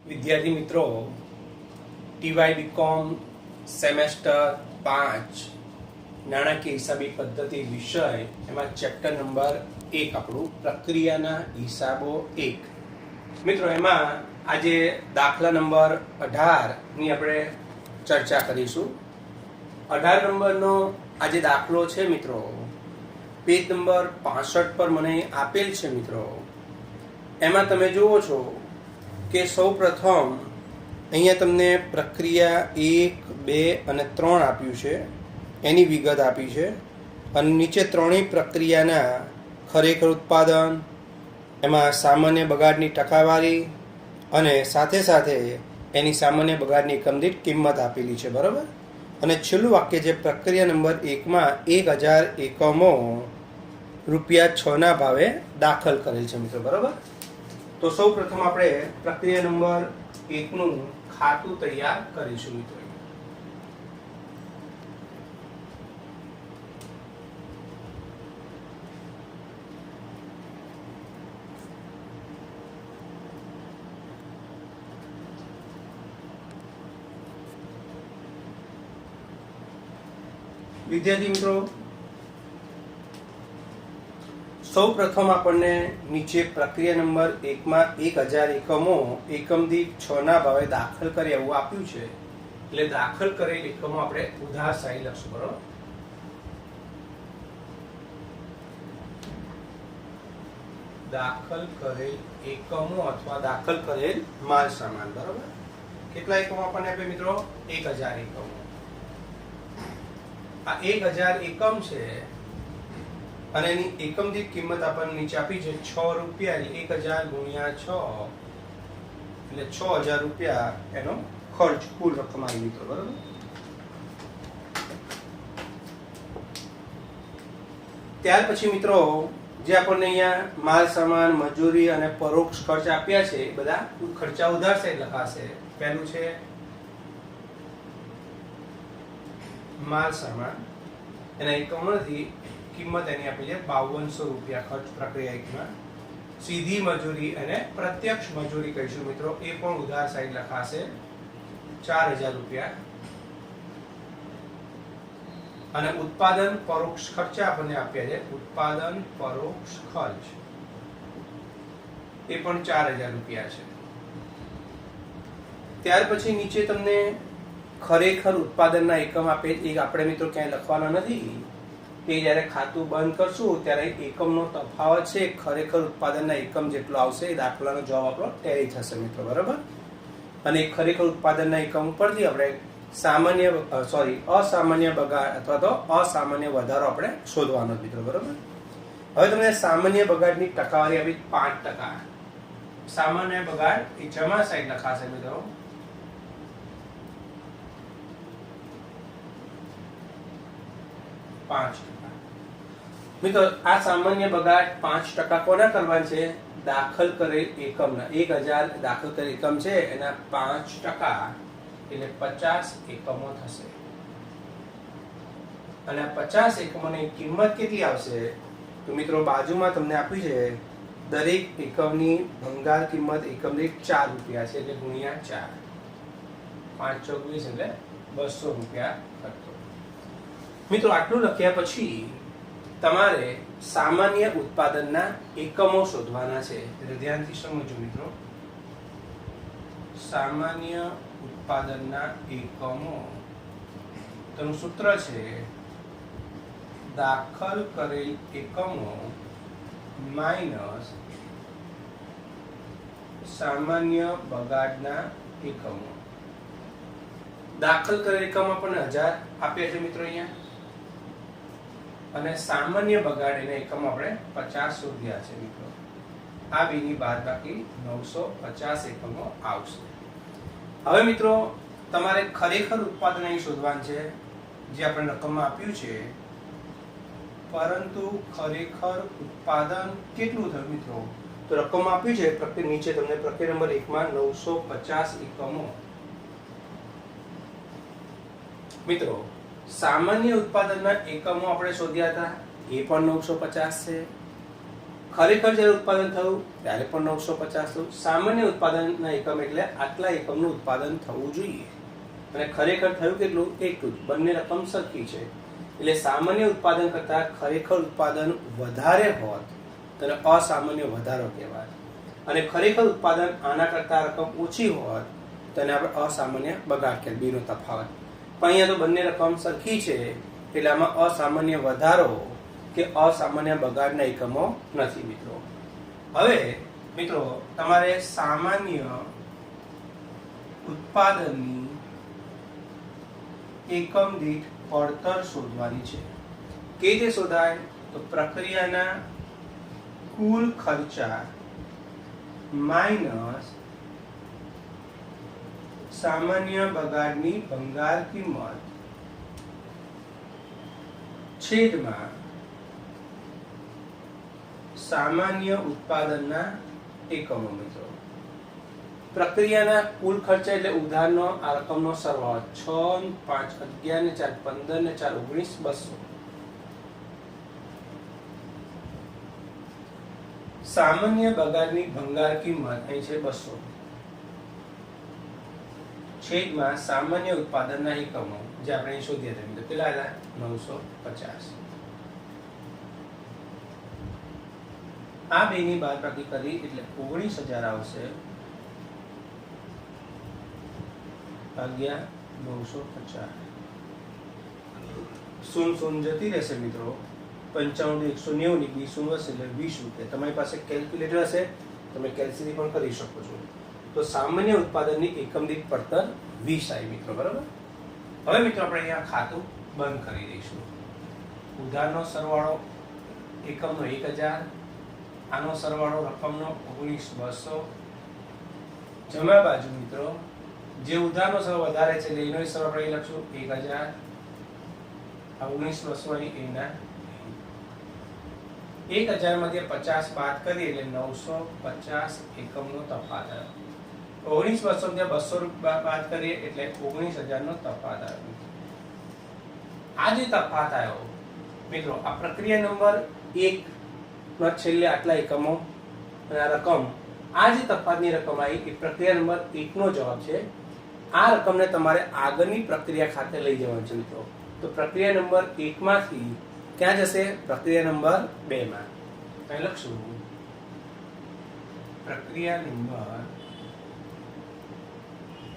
વિદ્યાર્થી મિત્રો, ટીવાય BCom semester 5 નાણાકીય હિસાબી પદ્ધતિ વિષય એમાં ચેપ્ટર નંબર 1 આપણું પ્રક્રિયાના હિસાબો 1 મિત્રો એમાં આજે દાખલા નંબર 18 ની આપણે ચર્ચા કરીશું. 18 નંબરનો આજે દાખલો છે મિત્રો, પેજ નંબર 65 પર મને આપેલ છે મિત્રો. એમાં તમે જુઓ છો કે સૌ પ્રથમ અહીંયા તમને પ્રક્રિયા 1, 2 અને 3 આપ્યું છે, એની વિગત આપી છે અને નીચે ત્રણેય પ્રક્રિયાના ખરેખર ઉત્પાદન, એમાં સામાન્ય બગાડની ટકાવારી અને સાથે સાથે એની સામાન્ય બગાડની એકમ દીઠ કિંમત આપેલી છે, બરાબર. અને છેલ્લું વાક્ય જે પ્રક્રિયા નંબર 1માં 1000 એકમો ₹6 ભાવે દાખલ કરેલ છે મિત્રો, બરાબર. તો સૌ પ્રથમ આપણે પ્રક્રિયા નંબર 1 નું ખાતું તૈયાર કરીશું મિત્રો. વિદ્યાર્થી મિત્રો, સૌ પ્રથમ આપણને નીચે પ્રક્રિયા નંબર 1માં 1000 એકમો એકમ દીઠ 6 ભાવે દાખલ કરે એવું આપ્યું છે. એટલે દાખલ કરેલ એકમો આપણે ઉધાર શાહી લખશું, બરોબર. દાખલ કરેલ એકમો અથવા દાખલ કરેલ માલ સામાન, બરોબર. કેટલા એકમો આપણને આપે મિત્રો? 1000 એકમો. આ 1000 એકમ છે અને એની એકમ દીઠ કિંમત આપણને નીચે આપી છે ₹6. 1000 ગુણ્યા 6 એટલે ₹6000 એનો ખર્ચ કુલ રકમ આવી મિત્રો, બરોબર. ત્યાર પછી મિત્રો જે આપણને અહીંયા માલ સામાન, મજૂરી અને પરોક્ષ ખર્ચ આપ્યા છે એ બધા ખર્ચા ઉધાર સાઈડ લખાશે. પહેલું છે માલ સામાન, એના એકમોથી કિંમત એની આપી છે ₹5200 ખર્ચ પ્રક્રિયા 1માં. સીધી મજૂરી અને પ્રત્યક્ષ મજૂરી કહીશું મિત્રો, એ પણ ઉધાર સાઈડ લખાશે ₹4000. અને ઉત્પાદન પરોક્ષ ખર્ચ આપણને આપ્યા છે, ઉત્પાદન પરોક્ષ ખર્ચ એ પણ ₹4000 છે. ત્યાર પછી નીચે તમને ખરેખર ઉત્પાદનના એકમ આપે, એ આપણે મિત્રો ક્યાંય લખવાના નથી. કે જ્યારે ખાતું બંધ કરશું ત્યારે એકમનો તફાવત છે ખરેખર ઉત્પાદનના એકમ જેટલો આવશે એ દાખલાનો જવાબ આપણો ટેલી થશે મિત્રો, બરાબર. અને ખરેખર ઉત્પાદનના એકમ ઉપરથી આપણે અસામાન્ય બગાડ અથવા તો અસામાન્ય વધારો આપણે શોધવાનો મિત્રો, બરાબર. હવે તમને સામાન્ય બગાડની ટકાવારી આપી 5%. સામાન્ય બગાડ એ જમા સાઈડ લખાશે મિત્રો. મિત્રો આ સામાન્ય બગાડ 5% કોના કરવાના છે? દાખલ કરેલ એકમના. 1000 દાખલ કરેલ એકમ છે એના 5% એટલે 50 એકમો થશે. અને 50 એકમોની કિંમત કેટલી આવશે? તો મિત્રો બાજુમાં તમને આપી છે દરેક એકમની ભંગાર કિંમત એકમ દીઠ ₹4 છે, એટલે ગુણ્યા 4, 5 × 24 એટલે ₹200 થતો. મિત્રો આટલું લખ્યા પછી તમારે સામાન્ય ઉત્પાદનના એકમો શોધવાના છે. એટલે ધ્યાનથી સમજો મિત્રો. સામાન્ય ઉત્પાદનના એકમો તેનું સૂત્ર છે દાખલ કરેલ એકમો માઈનસ સામાન્ય બગાડના એકમો. દાખલ કરેલ એકમ આપણને 1000 આપ્યા છે મિત્રો અહીંયા, અને સામાન્ય બગાડ એના એકમ આપણે 50 શોધ્યા છે મિત્રો. આ બેની બાદબાકી 950 એકમો આવશે. હવે મિત્રો તમારે ખરેખર ઉત્પાદન અહીં શોધવાનું છે, જે આપણે રકમમાં આપ્યું છે. પરંતુ ખરેખર ઉત્પાદન કેટલું થયું મિત્રો? તો રકમમાં આપ્યું છે પ્રક્રિયા નીચે તમને પ્રક્રિયા નંબર 1માં 950 એકમો. મિત્રો સામાન્ય ઉત્પાદનના એકમો આપણે શોધ્યા હતા, એ પણ 950 છે. ખરેખર જ્યારે ઉત્પાદન થયું ત્યારે પણ 950 થયું. સામાન્ય ઉત્પાદનના એકમ એટલે આટલા એકમનું ઉત્પાદન થવું જોઈએ અને ખરેખર થયું કેટલું? એટલું જ. બંને રકમ સરખી છે એટલે સામાન્ય ઉત્પાદન કરતાં ખરેખર ઉત્પાદન વધારે હોત તેને અસામાન્ય વધારો કહેવાય અને ખરેખર ઉત્પાદન આના કરતાં રકમ ઓછી હોત તેને આપણે અસામાન્ય બગાડ કહેવાય. બેનો તફાવત. પણ અહીંયા તો બંને રકમ સરખી છે એટલે આમાં અસામાન્ય વધારો કે અસામાન્ય બગાડના એકમો નથી મિત્રો. હવે મિત્રો તમારે સામાન્ય ઉત્પાદનની એકમ દીઠ પડતર શોધવાની છે. કેવી રીતે શોધાય? તો પ્રક્રિયાના કુલ ખર્ચા માઇનસ સામાન્ય બગાડની ભંગાર કિંમત છેદમાં સામાન્ય ઉત્પાદનના એકમો મિત્રો. પ્રક્રિયાના કુલ ખર્ચા એટલે ઉધારનો આ રકમનો સરવાળો 6, 5, 11, 4, 15, 4, 19, 200. સામાન્ય બગાડની ભંગાર કિંમત અહીં છે 200 છેદમાં સામાન્ય ઉત્પાદનના એકમો જે આપણે અહીં શોધ્યા હતા મિત્રો. કેટલા હતા? 950. આ બેની બાદબાકી કરી એટલે 19,000 આવશે ભાગ્યા 950. શૂન્ય શૂન્ય જતી રહેશે મિત્રો. 95 190 ની 20 વધશે એટલે 20 રૂપિયા. તમારી પાસે કેલ્ક્યુલેટર હશે તમે કેલ્સીથી પણ કરી શકો છો. તો સામાન્ય ઉત્પાદનની એકમ દીઠ પડતર 20 આવી મિત્રો. બરાબર. હવે મિત્રો આપણે અહીંયા ખાતું બંધ કરી દઈશું. ઉધારનો સરવાળો એકમનો 1000, આનો સરવાળો રકમનો 19,200. જમા બાજુ મિત્રો જે ઉધારનો સરવાળો વધારે છે એટલે એનો સરવાળો આપણે લખશું 1000. આ 19,200 ની એના 1000 માંથી 50 બાદ કરીએ એટલે 950 એકમનો તફાવત આવ્યો. 19,200 માંથી 200 બાદ કરીએ એટલે 19,000 નો તફાવત આવ્યો. આ જે તફાવત આવ્યો મિત્રો આ પ્રક્રિયા નંબર 1 નો છેલ્લે આટલા એકમો અને આ રકમ આ જે તફાવતની રકમ આવી એ પ્રક્રિયા નંબર 1 નો જવાબ છે. આ રકમને તમારે આગળની પ્રક્રિયા ખાતે લઈ જવાની છે મિત્રો. તો પ્રક્રિયા નંબર 1 માંથી ક્યાં જશે? પ્રક્રિયા નંબર 2 માં. અહીં લખશું પ્રક્રિયા નંબર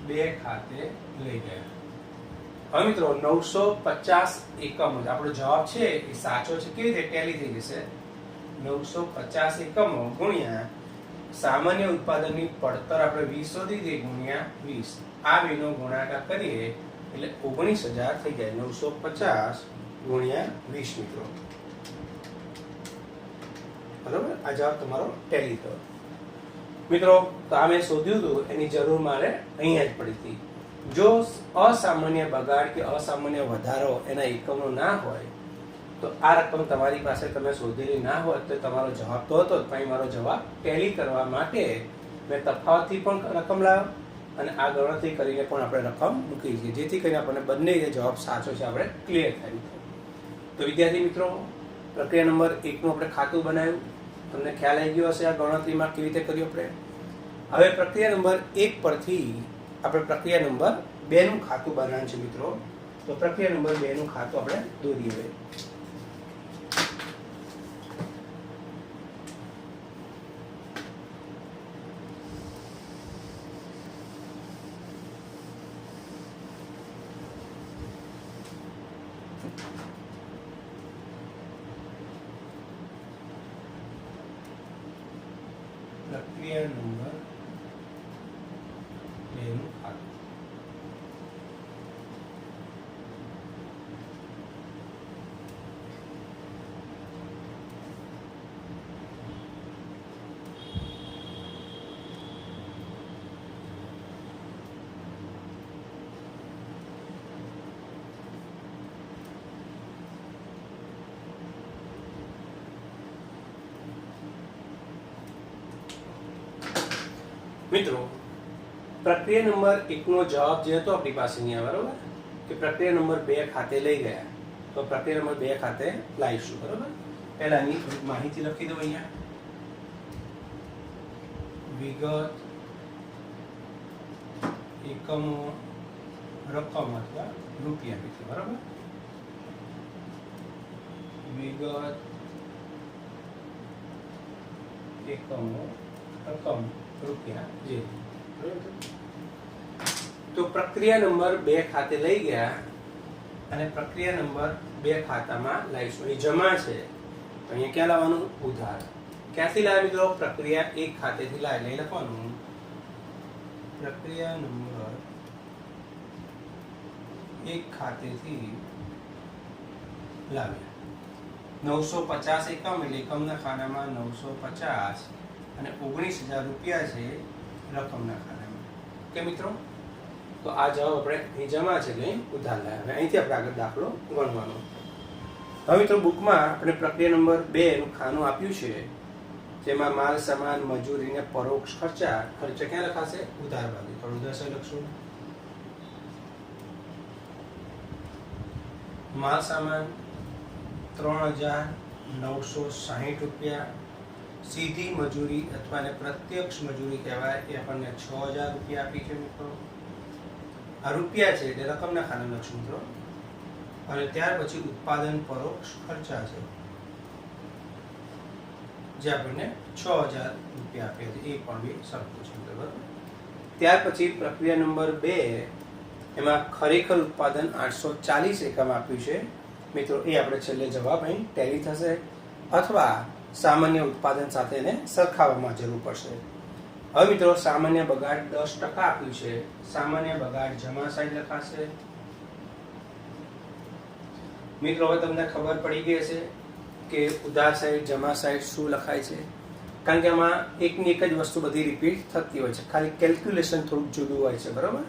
2 ખાતે લઈ ગયા. હવે મિત્રો 950 એકમો આપણો જવાબ છે એ સાચો છે. કેવી રીતે ટેલી થઈ જશે? 950 એકમો ગુણ્યા સામાન્ય ઉત્પાદનની પડતર આપણે 20 શોધી દઈએ ગુણ્યા 20. આ બેનો ગુણાકાર કરીએ એટલે 19,000 થઈ જાય. 950 ગુણ્યા 20 મિત્રો. બરોબર. આ જવાબ તમારો ટેલી થયો મિત્રો. તો આ મેં શોધ્યું હતું એની જરૂર મારે અહીંયા જ પડી હતી. જો અસામાન્ય બગાડ કે અસામાન્ય વધારો એના એકમો ના હોય તો આ રકમ તમારી પાસે તમે શોધેલી ના હોય તો તમારો જવાબ તો હતો જ. પણ મારો જવાબ ટેલી કરવા માટે મેં તફાવતથી પણ રકમ લાવ્યો અને આ ગણતરી કરીને પણ આપણે રકમ મૂકી છે જેથી કરીને આપણને બંને જવાબ સાચો છે આપણે ક્લિયર થાય. તો વિદ્યાર્થી મિત્રો પ્રક્રિયા નંબર 1 નું આપણે ખાતું બનાવ્યું. તમને ખ્યાલ આવી ગયો હશે આ ગણતરીમાં કેવી રીતે કર્યું આપણે. હવે પ્રક્રિયા નંબર 1 પરથી આપણે પ્રક્રિયા નંબર 2 નું ખાતું બનાવવાનું છે મિત્રો. તો પ્રક્રિયા નંબર 2 નું ખાતું આપણે દોરીએ. પ્રક્રિયા નંબર 2 નું ખાતું. મિત્રો પ્રક્રિયા નંબર 1 નો જવાબ જે હતો આપણી પાસે અહીંયા બરોબર કે પ્રક્રિયા નંબર 2 ખાતે લઈ ગયા. તો પ્રક્રિયા નંબર 2 ખાતે લાવીશું. બરોબર. પહેલાની માહિતી લખી દો અહીંયા. વિગત એકમો રકમ અથવા રૂપિયા મિત્રો બરાબર વિગત એકમો રકમ રૂપિયા જે તો પ્રક્રિયા નંબર 2 ખાતે લઈ ગયા અને પ્રક્રિયા નંબર 2 ખાતામાં લાવીશું એ જમા છે તો અહીંયા ક્યાં લાવવાનું ઉધાર ક્યાંથી લાવે મિત્રો પ્રક્રિયા 1 ખાતેથી લાવે લઈ લખવાનું પ્રક્રિયા નંબર 1 ખાતેથી લાવ્યા 950 એકમ એટલે એકમના ખાનામાં 950 અને 19,000 રૂપિયા છે રકમના ખાનામાં કે મિત્રો તો આ જવાબ આપણે અહીં જમા છે એટલે ઉધાર લાવ્યા અહીંથી આપણે આગળ દાખલો ગણવાનો હવે મિત્રો બુકમાં આપણે પ્રક્રિયા નંબર 2 નું ખાનું આપ્યું છે જેમાં માલ સામાન મજૂરી ને પરોક્ષ ખર્ચા ક્યાં લખાશે ઉધાર બાજુ તો ઉધાર લખશું માલ સામાન 3,960 રૂપિયા સીધી મજૂરી અથવા પ્રત્યક્ષ મજૂરી કહેવાય એ આપણને 6,000 રૂપિયા આપી છે મિત્રો આ રૂપિયા છે એટલે રકમના ખાનામાં લખશું મિત્રો અને ત્યાર પછી ઉત્પાદન પરોક્ષ ખર્ચા છે જે આપણને 6,000 રૂપિયા આપે છે એ પણ બી સરખું છે બરાબર ત્યાર પછી પ્રક્રિયા નંબર 2 એમાં ખરેખર ઉત્પાદન 840 એકમ આપ્યું છે મિત્રો એ આપણે છેલ્લે જવાબ અહીં ટેલી થશે અથવા સામાન્ય ઉત્પાદન સાથે એને સરખાવવામાં જરૂર પડશે હવે મિત્રો સામાન્ય બગાડ 10% આપ્યું છે સામાન્ય બગાડ જમા સાઈડ લખાશે મિત્રો હવે તમને ખબર પડી ગઈ હશે કે ઉધાર સાઈડ જમા સાઈડ શું લખાય છે કારણ કે આમાં એકની એક જ વસ્તુ બધી રિપીટ થતી હોય છે ખાલી કેલ્ક્યુલેશન થોડુંક જુદું હોય છે બરાબર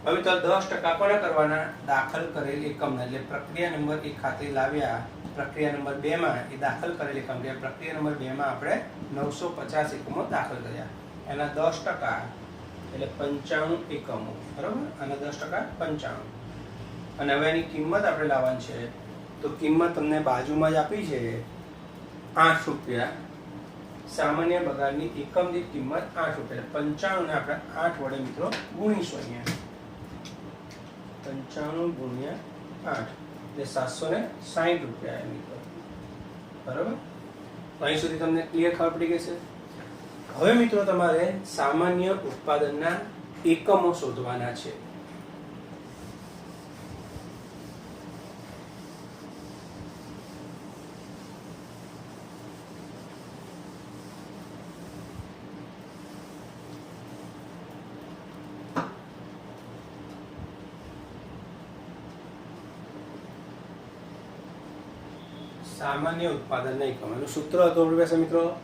હવે તો 10% કોને કરવાના દાખલ કરેલ એકમના એટલે પ્રક્રિયા નંબર 1 ખાતે લાવ્યા પ્રક્રિયા નંબર 2 માં એ દાખલ કરેલ એકમ કે પ્રક્રિયા નંબર 2 માં આપણે 950 એકમો દાખલ કર્યા એના 10% એટલે 95 એકમો બરાબર અને 10% 95 અને હવે એની કિંમત આપણે લાવવાની છે તો કિંમત તમને બાજુમાં જ આપી છે 8 રૂપિયા સામાન્ય બગાડની એકમ દીઠ કિંમત 8 રૂપિયા 95 ને આપણે 8 વડે મિત્રો ગુણીશું અહીંયા 95 ગુણ્યા 8 એટલે 760 રૂપિયા મિત્રો બરાબર અહીં સુધી તમને ક્લિયર ખબર પડી ગઈ છે હવે મિત્રો તમારે સામાન્ય ઉત્પાદનના એકમો શોધવાના છે સામાન્ય ઉત્પાદનના એકમ એનું સૂત્ર હતું મિત્રો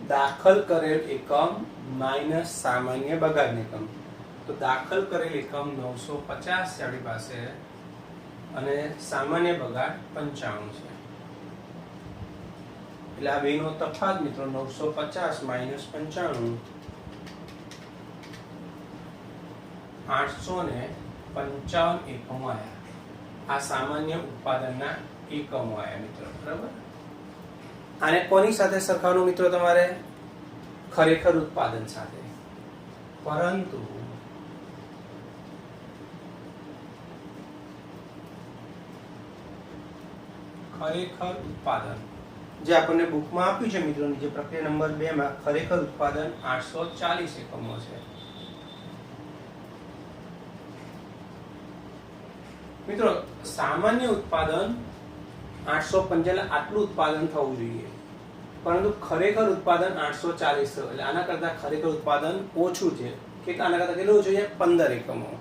દાખલ કરેલ એકમ માઇનસ સામાન્ય બગાડના એકમ તો દાખલ કરેલ એકમ 950 છે આપણી પાસે અને સામાન્ય બગાડ 55 છે એટલે આ બેનો તફાવત મિત્રો 950 માઇનસ 55 855 એકમો આવ્યા આ સામાન્ય ઉત્પાદનના એકમો આવ્યા મિત્રો બરાબર આને કોની સાથે સરખાવવાનું મિત્રો તમારે ખરેખર ઉત્પાદન સાથે પરંતુ ખરેખર ઉત્પાદન જે આપણને બુકમાં આપ્યું છે મિત્રો જે પ્રક્રિયા નંબર 2 માં ખરેખર ઉત્પાદન 840 એકમો છે મિત્રો સામાન્ય ઉત્પાદન 855 આટલું ઉત્પાદન થવું જોઈએ પરંતુ ખરેખર ઉત્પાદન 840 થયું એટલે આના કરતા ખરેખર ઉત્પાદન ઓછું છે કે આના કરતા કેટલું ઓછું છે 15 એકમો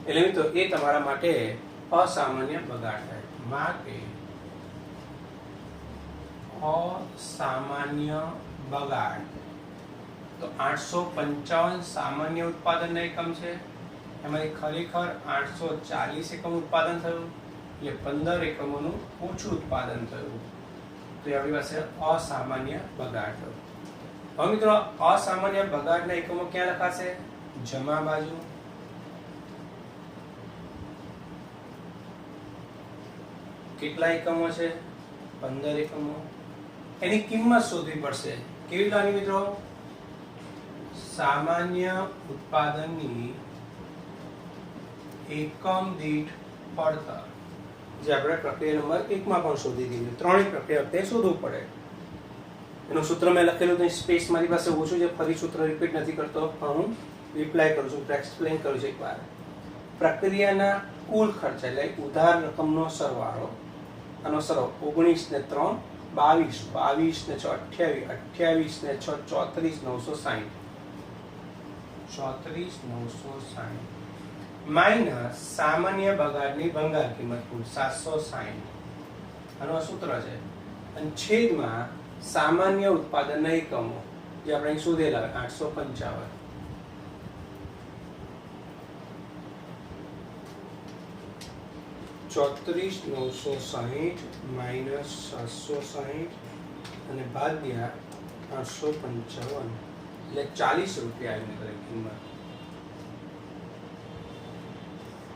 એટલે મિત્રો એ તમારા માટે અસામાન્ય બગાડ થાય માટે અસામાન્ય બગાડ તો 855 સામાન્ય ઉત્પાદનના એકમ છે એમાંથી ખરેખર 840 એકમ ઉત્પાદન થયું એટલે 15 એકમોનું ઓછું ઉત્પાદન થયું તો આપણી પાસે અસામાન્ય બગાડ થયો હવે મિત્રો અસામાન્ય બગાડના એકમો ક્યાં લખાશે જમા બાજુ કેટલા એકમો છે 15 એકમો એની કિંમત શોધવી પડશે કેવી લાગી મિત્રો સામાન્ય ઉત્પાદનની એકમ દીઠ પડતર, જે આપણે પ્રક્રિયા નંબર 1 માં પણ શોધી દીધું. ત્રણેય પ્રક્રિયા વખતે શોધવું પડે. એનું સૂત્ર મેં લખેલું તો સ્પેસ મારી પાસે ઓછું છે, ફરી સૂત્ર રિપીટ નથી કરતો, પણ હું રિપ્લાય કરું છું, એક્સપ્લેન કરું છું એકવાર. પ્રક્રિયાના કુલ ખર્ચ એટલે ઉધાર રકમનો સરવાળો, આનો સરળ 19 ને 3 22, 22 ને 6 28, 28 ને 6 34 960, 34 960 માઇનસ સામાન્ય બગાડની ભંગાર કિંમત કુલ 760, આનો સૂત્ર છે, અને છેદમાં સામાન્ય ઉત્પાદનના એકમો જે આપણે અહીં શોધેલા 855. ચોત્રીસ 960 માઇનસ 760 અને ભાગ્યા 855 એટલે 40 રૂપિયા આવી નીકળે કિંમત.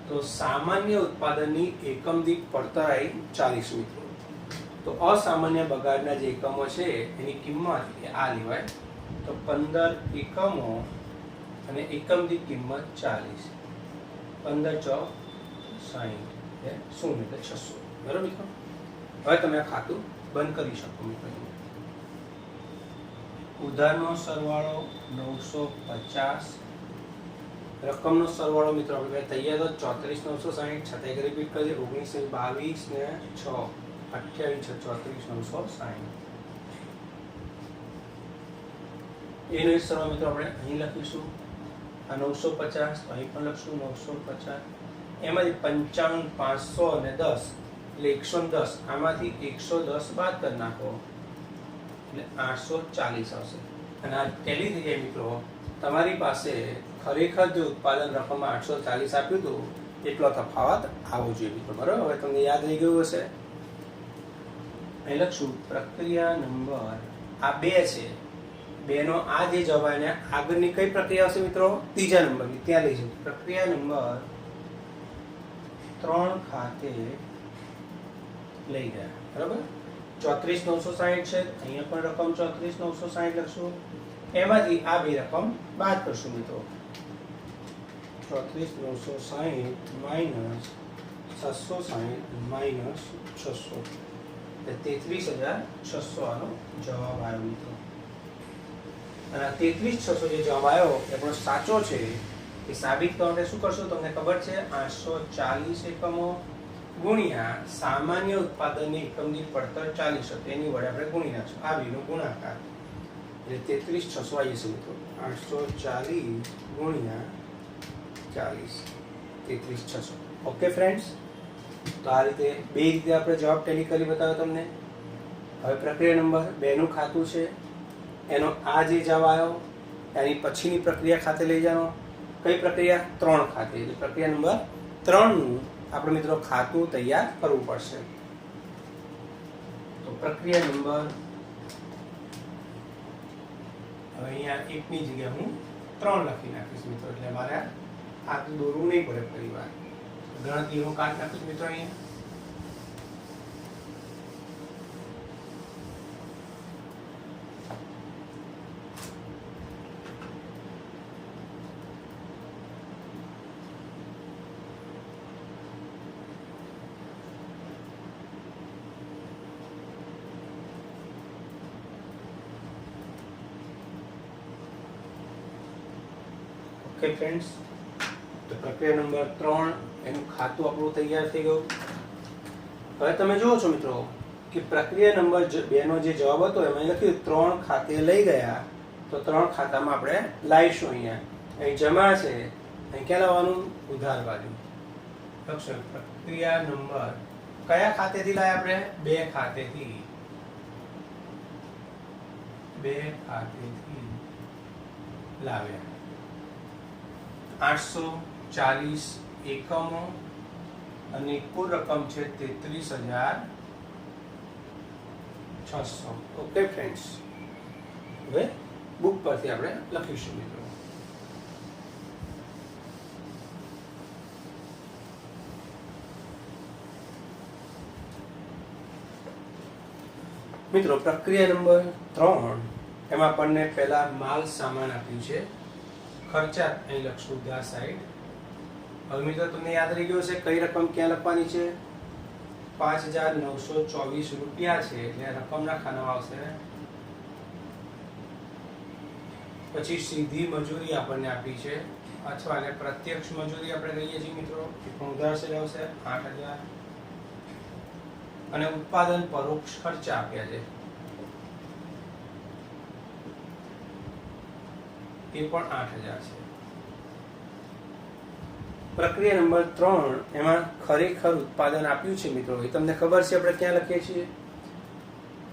તો સામાન્ય ઉત્પાદનની એકમ દીઠ પડતર આવી 40 મિત્રો. તો અસામાન્ય બગાડના જે એકમો છે એની કિંમત એ આ લેવાય. તો 15 એકમો અને એકમ દીઠ કિંમત 40, 15 × 60 શૂન્ય એટલે 600. બરાબર મિત્રો? હવે તમે આ ખાતું બંધ કરી શકો મિત્રો. ઉધારનો સરવાળો 950, રકમનો સરવાળો મિત્રો આપણે તૈયાર તો 34 960, છતાં એક રિપીટ કરીએ 19 22 ને 6 28 6 34 960. એનો સરવાળો મિત્રો આપણે અહીં લખીશું. આ 950 તો અહીં પણ લખશું 950. એમાંથી 95 500 અને 10 એટલે 110, આમાંથી 110 બાદ કરી નાખો એટલે 840 આવશે. અને આ ટેલી થઈ જાય મિત્રો. તમારી પાસે ખરેખર જે ઉત્પાદન રકમમાં 840 આપ્યું હતું એટલો તફાવત આવવો જોઈએ મિત્રો. બરાબર? હવે તમને યાદ રહી ગયું હશે. અહીં લખશું પ્રક્રિયા નંબર આ 2 છે, 2 નો આ જે જવાબ આવે આગળની કઈ પ્રક્રિયા આવશે મિત્રો? ત્રીજા નંબરની, ત્યાં લઈ જશું. પ્રક્રિયા નંબર 3 ખાતે લઈ ગયા. બરાબર? 34 960 છે, અહીંયા પણ રકમ 34 960 લખશું. એમાંથી આ બે રકમ બાદ કરશું મિત્રો. 34 960 માઇનસ 760 માઇનસ 600 એટલે 33600 આનો જવાબ આવ્યો મિત્રો. અને 33600 જે જવાબ આવ્યો એ પણ સાચો છે એ સાબિત કરવા માટે શું કરશો તમને ખબર છે? 840 એકમો ગુણ્યા સામાન્ય ઉત્પાદનની એકમ દીઠ પડતર 40 હતો, એની વડે આપણે ગુણી નાખશું. આ બેનો ગુણાકાર એટલે 33600 આવી જશે મિત્રો. 840 ગુણ્યા 40 33600. ઓકે ફ્રેન્ડ્સ, તો આ રીતે બે રીતે આપણે જવાબ ટેલી કરી બતાવ્યો તમને. હવે પ્રક્રિયા નંબર 2 નું ખાતું છે, એનો આ જે જવાબ આવ્યો એની પછીની પ્રક્રિયા ખાતે લઈ જવાનો. કઈ પ્રક્રિયા? 3 ખાતે. એટલે પ્રક્રિયા નંબર 3 નું આપણે મિત્રો ખાતું તૈયાર કરવું પડશે. તો પ્રક્રિયા નંબર હવે અહીંયા 1 ની જગ્યાએ હું 3 લખી નાખીશ મિત્રો. એટલે મારે ખાતું દોરવું નહીં પડે ફરીવાર. ગણતરીનો કાઢ નાખીશ મિત્રો અહીંયા. ઓકે ફ્રેન્ડ્સ, તો પ્રક્રિયા નંબર 3 એનું ખાતું આપણું તૈયાર થઈ ગયું. હવે તમે જુઓ છો મિત્રો કે પ્રક્રિયા નંબર 2 નો જે જવાબ હતો એમાં લખ્યું 3 ખાતે લઈ ગયા. તો 3 ખાતામાં આપણે લાવીશું. અહીંયા અહીં જમા છે, અહીં ક્યાં લાવવાનું? ઉધાર બાજુ લખશું. પ્રક્રિયા નંબર કયા ખાતેથી લાવ્યા આપણે? 2 ખાતેથી. 2 ખાતેથી લાવ્યા. 840 એકમો અને કુલ રકમ છે 33600. ઓકે ફ્રેન્ડ્સ, હવે બુક પરથી આપણે લખીશું મિત્રો. મિત્રો પ્રક્રિયા નંબર 3 એમાં આપણને પહેલા માલ સામાન આપ્યું છે ખર્ચા અહીં લખશું ઉધાર સાઈડ. હવે મિત્રો તમને યાદ રહી ગયું છે કઈ રકમ ક્યાં લખવાની છે? 5,924 રૂપિયા છે એટલે રકમના ખાનામાં આવશે. પછી સીધી મજૂરી આપણને આપી છે અથવા ને પ્રત્યક્ષ મજૂરી આપણે કહીએ છીએ મિત્રો, એ પણ ઉધાર સાઈડ આવશે 8,000. અને ઉત્પાદન પરોક્ષ ખર્ચા આપ્યા છે એ પણ 8,000 છે. પ્રક્રિયા નંબર 3 એમાં ખરેખર ઉત્પાદન આપ્યું છે મિત્રો, એ તમને ખબર છે આપણે ક્યાં લખીએ છીએ?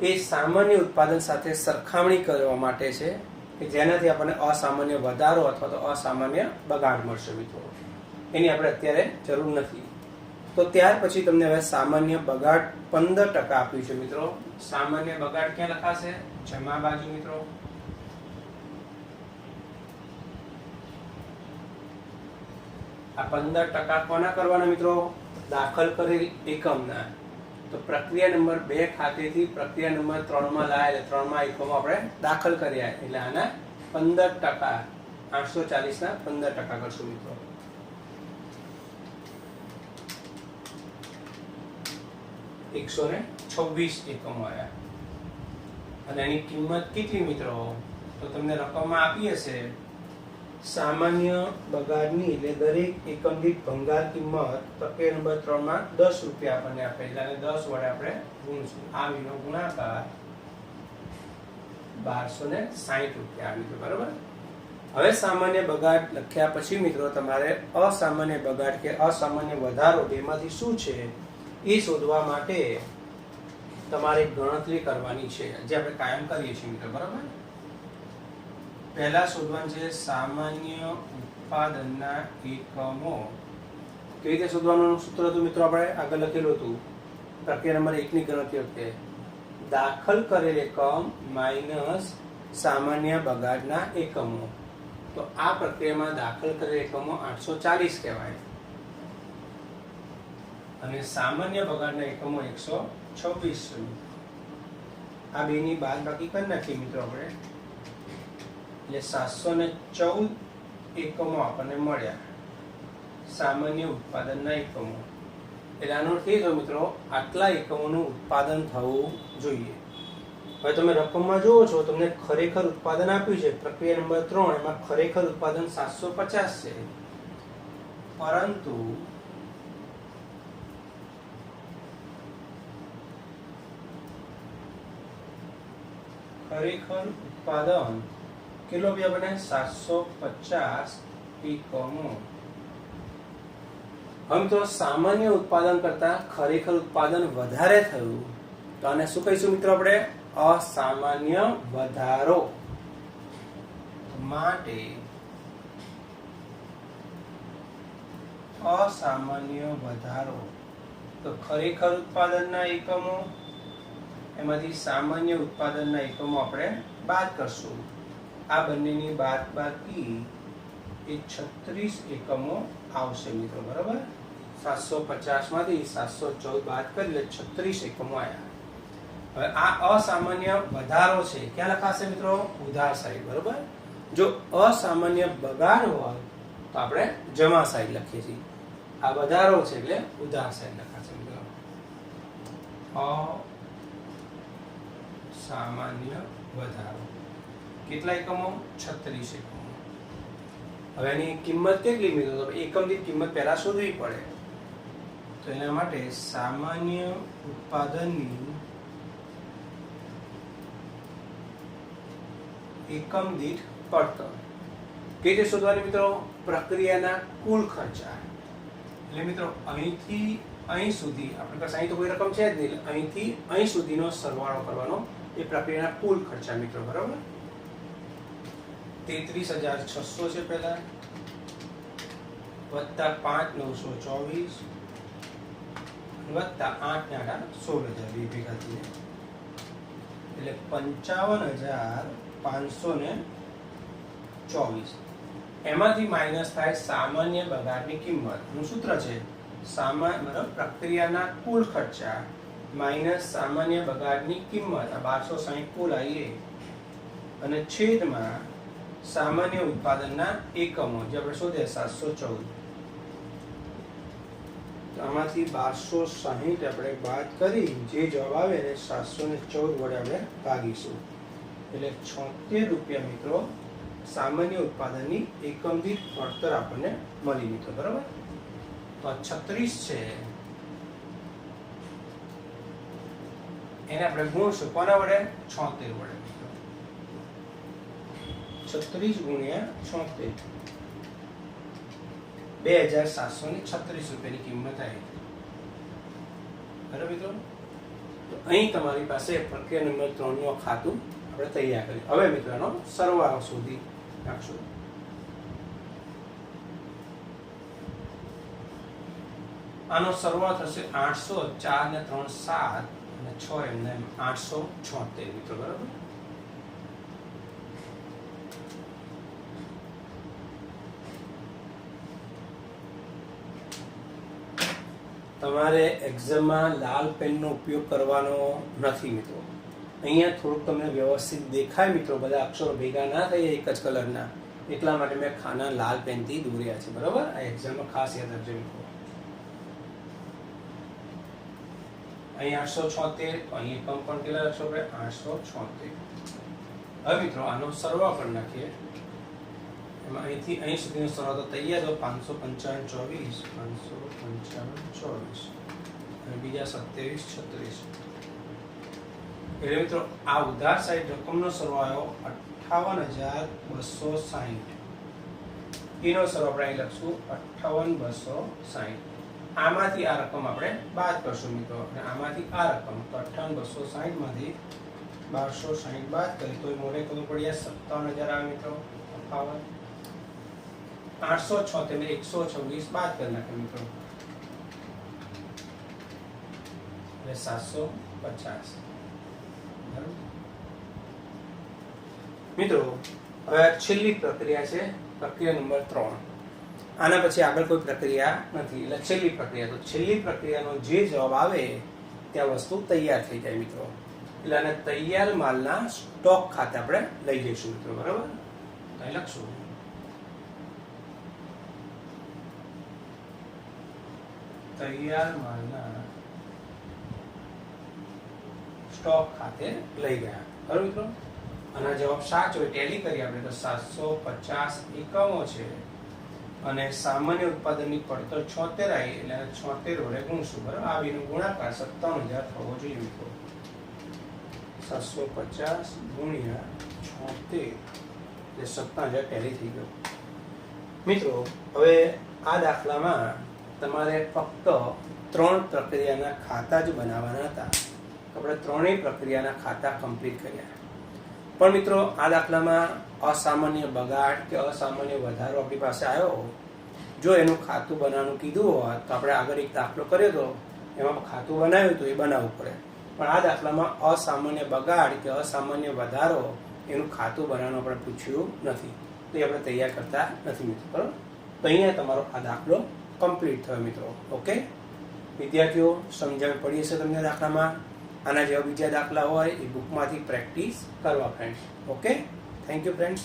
એ સામાન્ય ઉત્પાદન સાથે સરખામણી કરવા માટે છે કે જેનાથી આપણને અસામાન્ય વધારો અથવા તો અસામાન્ય બગાડ મળશે મિત્રો. એની આપણે અત્યારે જરૂર નથી. તો ત્યાર પછી તમને હવે સામાન્ય બગાડ 15% આપ્યું છે મિત્રો. સામાન્ય બગાડ ક્યાં લખાશે? જમા બાજુ મિત્રો. આ 15% કોના કરવાના મિત્રો? દાખલ કરેલ એકમના. તો પ્રક્રિયા નંબર 2 ખાતેથી પ્રક્રિયા નંબર 3 માં લાયા, 3 માં એકમો આપણે દાખલ કર્યા એટલે આના 15%, 840 ના 15% કરશું મિત્રો. $126 એકમો આવ્યા. અને એની કિંમત કેટલી મિત્રો? તો તમને રકમમાં આપી હશે સામાન્ય બગાડની એટલે દરેક એકમ દીઠ ભંગાર કિંમત પ્રક્રિયા નંબર 3 માં 10 રૂપિયા આપણને આપે એટલે 10 વડે આપણે ગુણશું. આ વિનો ગુણાકાર 1260 રૂપિયા આવી ગયો. બરાબર. હવે સામાન્ય બગાડ લખ્યા પછી મિત્રો તમારે અસામાન્ય બગાડ કે અસામાન્ય વધારો બેમાંથી શું છે એ શોધવા માટે તમારે ગણતરી કરવાની છે, જે આપણે કાયમ કરીએ છીએ મિત્રો. બરાબર. પહેલા શોધવાનું છે સામાન્ય ઉત્પાદનના એકમો. કેવી રીતે શોધવાનું સૂત્ર હતું મિત્રો? આપણે આગળ લખેલું હતું પ્રક્રિયા નંબર 1 ની ગણતરી વખતે દાખલ કરેલ એકમ માઇનસ સામાન્ય બગાડના એકમો. તો આ પ્રક્રિયામાં દાખલ કરેલ એકમો 840 કહેવાય અને સામાન્ય બગાડના એકમો 126 છે. આ બેની બાદબાકી કરી નાખીએ મિત્રો આપણે એટલે 714 એકમો આપણને મળ્યા સામાન્ય ઉત્પાદનના એકમો. એટલે આનો અર્થ એ થયો મિત્રો આટલા એકમોનું ઉત્પાદન થવું જોઈએ. હવે તમે રકમમાં જુઓ છો તમને ખરેખર ઉત્પાદન આપ્યું છે પ્રક્રિયા નંબર 3, એમાં ખરેખર ઉત્પાદન 750 છે, પરંતુ ખરેખર ઉત્પાદન કેટલો બી બને? 750 એકમો. હવે તો સામાન્ય ઉત્પાદન કરતા ખરેખર ઉત્પાદન વધારે થયું તો આને શું કહીશું મિત્રો આપણે? અસામાન્ય વધારો. માટે અસામાન્ય વધારો. તો ખરેખર ઉત્પાદનના એકમો એમાંથી સામાન્ય ઉત્પાદનના એકમો આપણે બાદ કરશું. આ બંનેની બાદબાકી એ 36 એકમો આવશે મિત્રો. બરાબર. 750 માંથી 714 બાદ કરી એટલે 36 એકમો આવ્યા. હવે આ અસામાન્ય વધારો છે ક્યાં લખાશે મિત્રો? ઉધાર સાઈડ. બરાબર. જો અસામાન્ય બગાડ હોય તો આપણે જમા સાઈડ લખીએ છીએ. આ વધારો છે એટલે ઉધાર સાઈડ લખાશે મિત્રો. અસામાન્ય વધારો કેટલા એકમો? 36 એકમો. હવે એની કિંમત કેટલી મિત્રો? એકમ દીઠ કિંમત પહેલા શોધવી પડે. તો એના માટે સામાન્ય ઉત્પાદનની એકમ દીઠ પડતર કેવી રીતે શોધવાની મિત્રો? પ્રક્રિયાના કુલ ખર્ચા. એટલે મિત્રો અહીંથી અહીં સુધી આપણી પાસે અહીં તો કોઈ રકમ છે જ નહીં, અહીંથી અહીં સુધીનો સરવાળો કરવાનો એ પ્રક્રિયાના કુલ ખર્ચા મિત્રો. બરાબર. 33,600 છે પહેલા, વત્તા 5,924 વત્તા 8,16,000 બે ભેગા થઈને એટલે 55,524. એમાંથી માઇનસ થાય સામાન્ય બગાડની કિંમત. નું સૂત્ર છે સામાન્ય પ્રક્રિયાના કુલ ખર્ચા માઇનસ સામાન્ય બગાડની કિંમત. આ 1260 કુલ આવી અને છેદમાં સામાન્ય ઉત્પાદનના એકમો જે આપણે શોધે 714. તો આમાંથી 1260 આપણે બાદ કરી જે જવાબ આવે એને 714 વડે આપણે ભાગીશું એટલે 76 રૂપિયા મિત્રો સામાન્ય ઉત્પાદનની એકમ દીઠ વળતર આપણને મળી મિત્રો. બરાબર. તો 36 છે એને આપણે ગુણશું કોના વડે? 76 વડે. 36 ગુણ્યા 76 2736 રૂપિયાની કિંમત આવી. બરાબર મિત્રો. તો અહીં તમારી પાસે પ્રક્રિયા નંબર 3 નું ખાતું આપણે તૈયાર કર્યું. હવે મિત્રો એનો સરવાળો શોધી નાખશું. આનો સરવાળો થશે 800, 4 ને 3 7 અને 6 એમને 876 મિત્રો. બરાબર. તમારે એક્ઝામમાં લાલ પેનનો ઉપયોગ કરવાનો નથી મિત્રો. અહીંયા થોડુંક તમને વ્યવસ્થિત દેખાય મિત્રો, બધા અક્ષરો ભેગા ના થાય એક જ કલરના, એટલા માટે મેં ખાના લાલ પેનથી દોર્યા છે. બરાબર. આ એક્ઝામમાં ખાસ યાદ રાખજો મિત્રો. અહીં 876, અહીં એકમ પણ કેટલા લખશો આપણે? 876. હવે મિત્રો આનો સરવાળો કરી નાખીએ. એમાં અહીંથી અહીં સુધીનો સરવાળો તો તૈયાર છે. 555 24 અને બીજા 27 36. એટલે મિત્રો આ ઉધાર સાઈડ રકમનો સરવાળો 58260. એનો સરવાળો આપણે અહીં લખશું 58260. આમાંથી આ રકમ આપણે બાદ કરશું મિત્રો, અને આમાંથી આ રકમ તો 58260 માંથી 1260 બાદ કરીએ તો મોઢે કદું પડી 57000 આવે મિત્રો. 876 ને 126 બાદ કરી નાખે મિત્રો એટલે 750. મિત્રો હવે છેલ્લી પ્રક્રિયા છે પ્રક્રિયા નંબર 3. આના પછી આગળ કોઈ પ્રક્રિયા નથી એટલે છેલ્લી પ્રક્રિયા. તો છેલ્લી પ્રક્રિયાનો જે જવાબ આવે ત્યાં વસ્તુ તૈયાર થઈ જાય મિત્રો. એટલે આને તૈયાર માલના સ્ટોક ખાતે આપણે લઈ જઈશું મિત્રો. બરાબર. તો અહીં લખશું તૈયાર માલના સ્ટોક ખાતે લઈ ગયા. બરાબર મિત્રો. આના જવાબ સાચો હોય ટેલી કરી આપણે તો 750 એકમો છે અને સામાન્ય ઉત્પાદનની પડતર 76 આવી એટલે 76 વડે ગુણશું. બરાબર. આ બેનો ગુણાકાર 57000 થવો જોઈએ મિત્રો. 750 ગુણ્યા 76 એટલે 57000 ટેલી થઈ ગયો મિત્રો. હવે આ દાખલામાં તમારે ફક્ત 3 પ્રક્રિયાના ખાતા જ બનાવવાના હતા. આપણે 3 પ્રક્રિયાના ખાતા કમ્પ્લીટ કર્યા. પણ મિત્રો આ દાખલામાં અસામાન્ય બગાડ કે અસામાન્ય વધારો આપણી પાસે આવ્યો, જો એનું ખાતું બનાવવાનું કીધું હોત તો આપણે આગળ એક દાખલો કર્યો હતો એમાં ખાતું બનાવ્યું હતું, એ બનાવવું પડે. પણ આ દાખલામાં અસામાન્ય બગાડ કે અસામાન્ય વધારો એનું ખાતું બનાવવાનું આપણે પૂછ્યું નથી, તો એ આપણે તૈયાર કરતા નથી મિત્રો. બરાબર. તો અહીંયા તમારો આ દાખલો કમ્પ્લીટ થયો મિત્રો. ઓકે વિદ્યાર્થીઓ, સમજણ પડી હશે તમને દાખલામાં. આના જેવા બીજા દાખલા હોય એ બુકમાંથી પ્રેક્ટિસ કરવા friends. Okay, thank you friends.